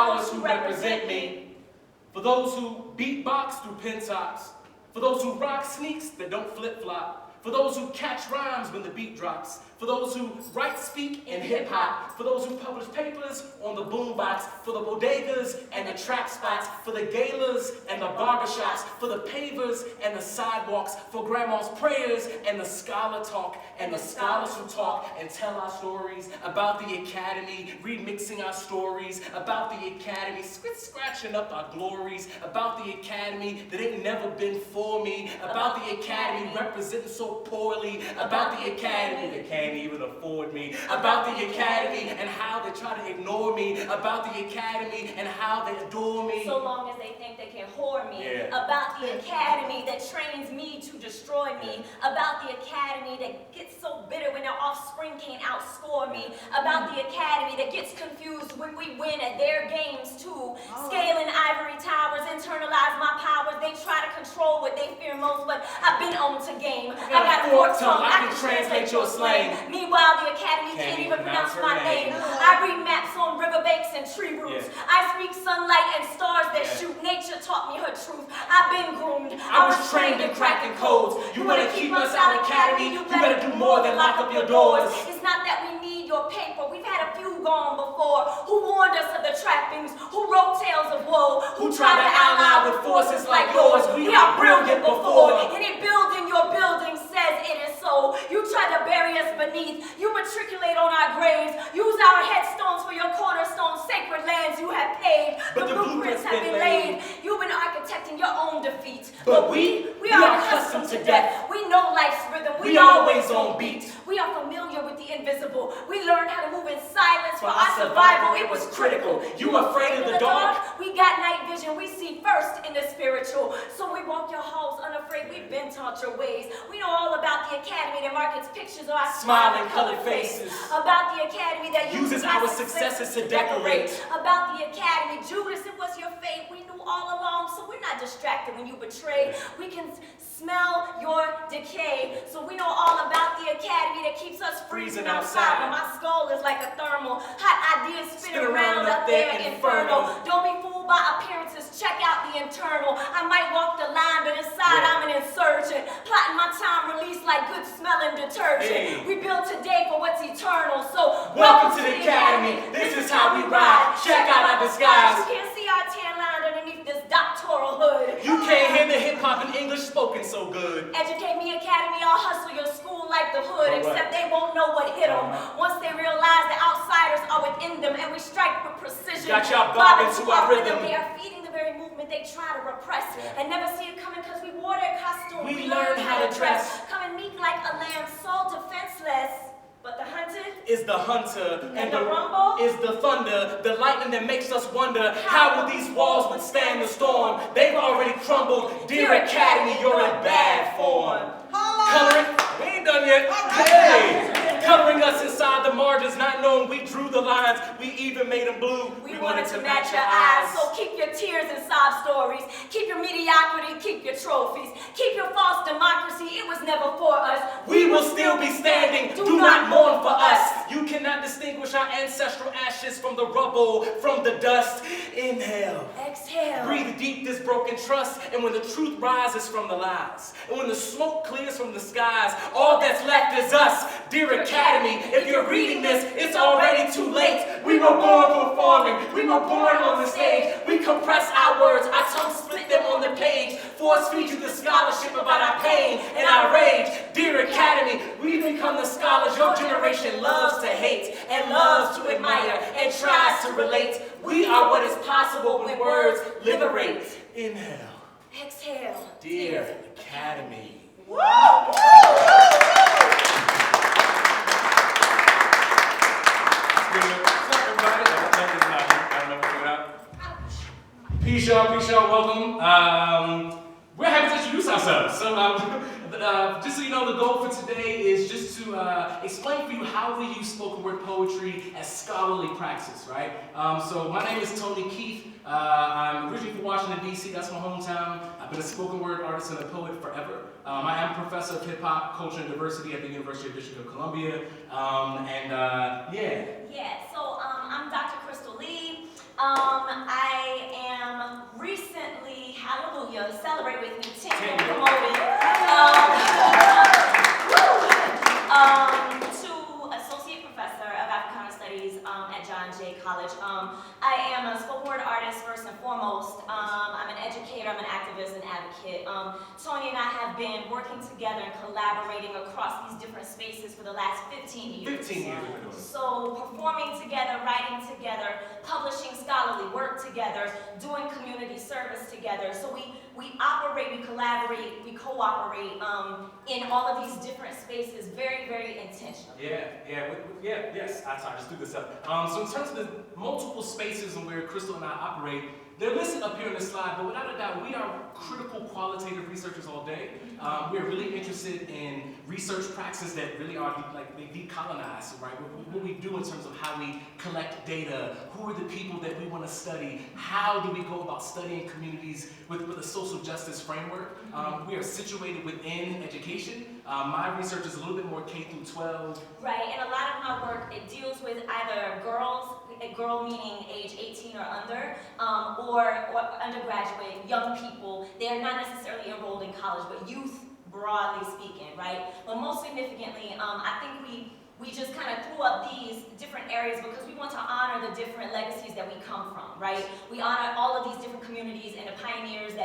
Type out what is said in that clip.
scholars who represent me. For those who beatbox through pen tops. For those who rock sneaks that don't flip-flop. For those who catch rhymes when the beat drops. For those who write, speak in hip-hop. For those who publish papers on the boombox. For the bodegas and the trap spots. For the galas and the barbershops. For the pavers and the sidewalks. For grandma's prayers and the scholar talk. And the scholars who talk and tell our stories about the academy, remixing our stories about the academy, scratching up our glories about the academy that ain't never been for me, about the academy representing so poorly, about the academy that can't even afford me, about the academy and how they try to ignore me, about the academy and how they adore me. So long as they think they can whore me, about the academy that trains me to destroy me, about the academy that gets so bitter when their offspring can't outscore me, about the academy that gets confused when we win at their games too, scaling ivory towers, internalize my powers, they try to control what they fear most, but I've been on to game. I got a forked tongue, I can translate your slang. Meanwhile, the academy can't even pronounce my name. I read maps on riverbanks and tree roots. I speak sunlight and stars that shoot. Nature taught me her truth. I've been groomed. I was trained in cracking codes. You want to keep us out academy? You better do more than lock up your doors. It's not that we need your paper. We've had a few gone before who warned us of the trappings, who wrote tales of woe, who tried to ally with forces like yours. We are brilliant before. Any building your building says it is so. You try to bury us beneath. You matriculate on our graves. Use our headstones for your cornerstones, sacred lands you have paved. The blueprints have been laid. You've been architecting your own defeat. But we are accustomed to death. We know life's rhythm. We always on beat. We are familiar with the invisible. We learned how to move in silence for our survival. It was critical. You afraid of the dark? We got night vision. We see first in the spiritual. So we walk your halls unafraid. We've been taught your ways. We know all about the academy that markets pictures of our smiling colored faces. About the academy that uses our successes to decorate. About the academy, Judas, it was your fate. We knew all along, so we're not distracted when you betray. We can smell your decay. So we know all about the academy that keeps us freezing outside. But my skull is like a thermal. Hot ideas spin around up there, inferno. Don't be fooled by appearances. Check out the internal. I might walk the line, but inside I'm an insurgent. Plotting my time release like good smelling detergent. We build today for what's eternal. So welcome to the academy. This is how we ride. Check out our disguise. You can't see our tan line underneath this doctoral hood. You can't hear the hip hop and English spoken so good. Educate me academy, I'll hustle your school like the hood. Except they won't know what hit them. Once they realize the outsiders are within them and we strike with precision. Got y'all bobbing to our rhythm. They are feeding the very movement they try to repress and never see it coming because we wore their costume. We learned how to dress. Coming meek like a lamb, so defenseless. But the hunted is the hunter, and the rumble is the thunder, the lightning that makes us wonder, how will these walls withstand the storm? They've already crumbled. Dear Academy, you're in bad form. Coloring, we ain't done yet. Hey! Coloring us inside the margins, not knowing we drew the lines. We even made them blue. We wanted to match your eyes. So keep your tears and sob stories. Keep your mediocrity, keep your trophies. Keep your false democracy, it was never for us. We will still be standing. Do not mourn for us. You cannot distinguish our ancestral ashes from the rubble, from the dust. Inhale. Exhale. Breathe deep this broken trust. And when the truth rises from the lies, and when the smoke clears from the skies, all that's left is us. Dear Academy, if you're reading this, it's already too late. We were born performing. We were born on the stage. We compress our words. Our tongues split them on the page. Force feed you the scholarship about our pain and our rage. Dear Academy, we become the scholars your generation loves to hate and loves to admire and tries to relate. We are what is possible when words liberate. Inhale. Exhale. Dear Academy. Woo! Peace, y'all, welcome. We're happy to introduce ourselves. So, just so you know, the goal for today is just to explain for you how we use spoken word poetry as scholarly practice, right? So, my name is Tony Keith. I'm originally from Washington, D.C., that's my hometown. I've been a spoken word artist and a poet forever. I am a professor of hip-hop, culture, and diversity at the University of District of Columbia. Yeah, so I'm Dr. Crystal Leigh. celebrate with me. 10 10 years years. promoted. To associate professor of Africana Studies at John Jay College. I am a spoken word artist first and foremost. I'm an educator, I'm an activist and advocate. Tony and I have been working together and collaborating across these different spaces for the last 15 years. 15 years we've been doing it. So performing together, writing together, publishing scholarly work together, doing community service together. So we operate, we collaborate, we cooperate in all of these different spaces very, very intentionally. Yes. I just threw this up. So in terms of the multiple spaces and where Crystal and I operate, they're listed up here on the slide, but without a doubt, we are critical qualitative researchers all day. We're really interested in research practices that really are they decolonize, right? What we do in terms of how we collect data, who are the people that we want to study, how do we go about studying communities with a social justice framework. We are situated within education. My research is a little bit more K through 12. Right, and a lot of my work, it deals with either girls, a girl meaning age 18 or under, or undergraduate, young people. They are not necessarily enrolled in college, but youth, broadly speaking, right? But most significantly, I think we just kind of threw up these different areas because we want to honor the different legacies that we come from, right? We honor all of these different communities and the pioneers that